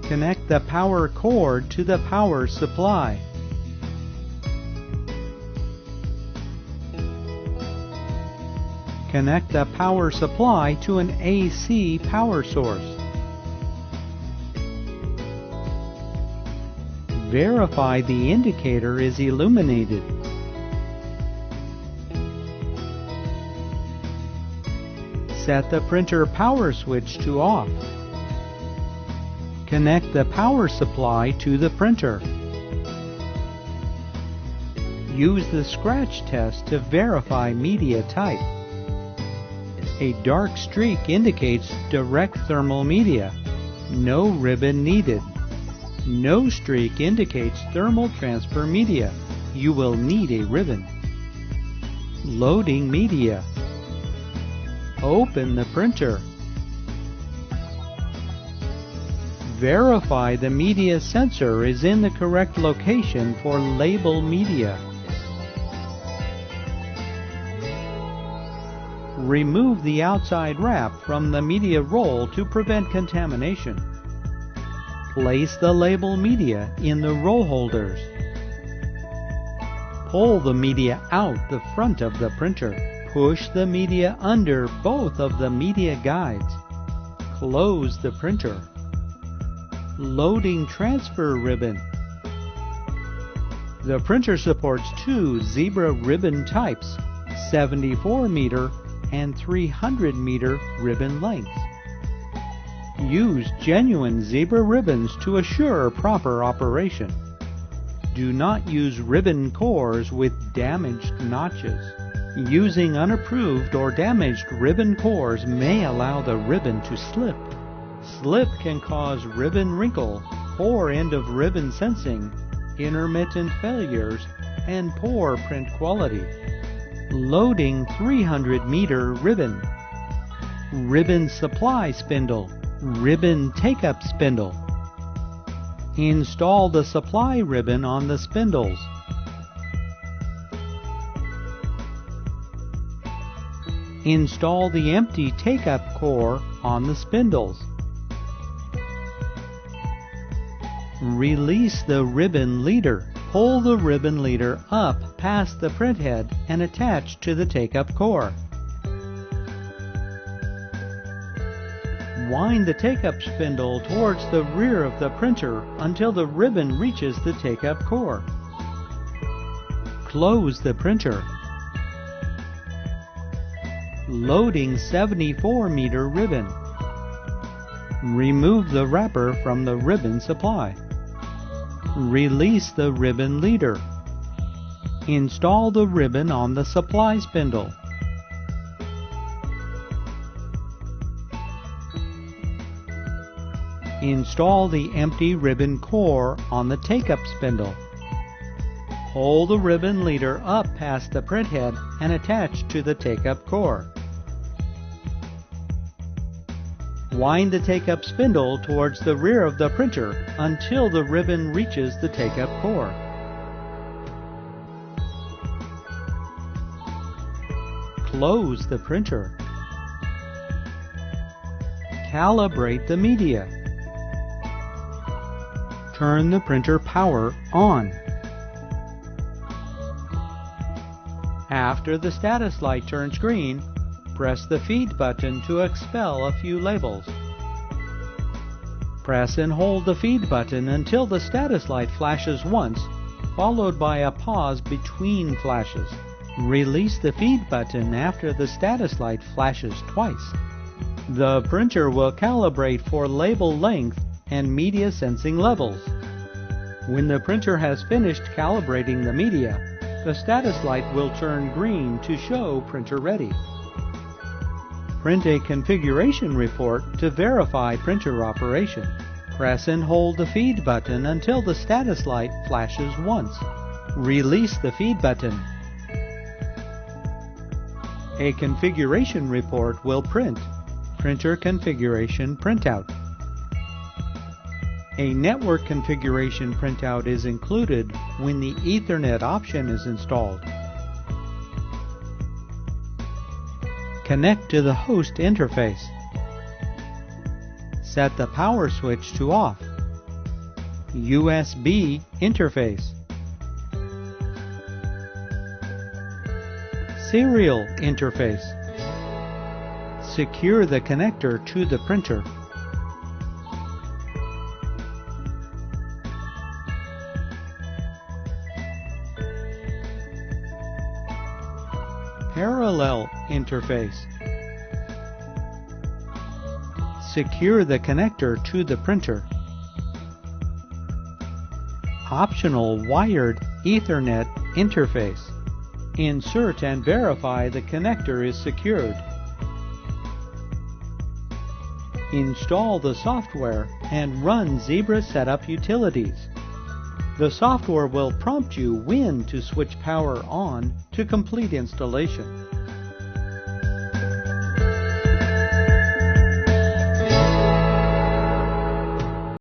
Connect the power cord to the power supply. Connect the power supply to an AC power source. Verify the indicator is illuminated. Set the printer power switch to off. Connect the power supply to the printer. Use the scratch test to verify media type. A dark streak indicates direct thermal media. No ribbon needed. No streak indicates thermal transfer media. You will need a ribbon. Loading media. Open the printer. Verify the media sensor is in the correct location for label media. Remove the outside wrap from the media roll to prevent contamination. Place the label media in the roll holders. Pull the media out the front of the printer. Push the media under both of the media guides. Close the printer. Loading transfer ribbon. The printer supports two zebra ribbon types, 74 meter and 300 meter ribbon lengths. Use genuine zebra ribbons to assure proper operation. Do not use ribbon cores with damaged notches. Using unapproved or damaged ribbon cores may allow the ribbon to slip. Slip can cause ribbon wrinkle, poor end of ribbon sensing, intermittent failures, and poor print quality. Loading 300 meter ribbon. Ribbon supply spindle. Ribbon take-up spindle. Install the supply ribbon on the spindles. Install the empty take-up core on the spindles. Release the ribbon leader. Pull the ribbon leader up past the printhead and attach to the take-up core. Wind the take-up spindle towards the rear of the printer until the ribbon reaches the take-up core. Close the printer. Loading 74 meter ribbon. Remove the wrapper from the ribbon supply. Release the ribbon leader. Install the ribbon on the supply spindle. Install the empty ribbon core on the take-up spindle. Pull the ribbon leader up past the printhead and attach to the take-up core. Wind the take-up spindle towards the rear of the printer until the ribbon reaches the take-up core. Close the printer. Calibrate the media. Turn the printer power on. After the status light turns green, press the feed button to expel a few labels. Press and hold the feed button until the status light flashes once, followed by a pause between flashes. Release the feed button after the status light flashes twice. The printer will calibrate for label length and media sensing levels. When the printer has finished calibrating the media, the status light will turn green to show printer ready. Print a configuration report to verify printer operation. Press and hold the feed button until the status light flashes once. Release the feed button. A configuration report will print. Printer configuration printout. A network configuration printout is included when the Ethernet option is installed. Connect to the host interface. Set the power switch to off. USB interface. Serial interface. Secure the connector to the printer. Parallel interface. Secure the connector to the printer. Optional wired Ethernet interface. Insert and verify the connector is secured. Install the software and run Zebra Setup Utilities. The software will prompt you when to switch power on to complete installation.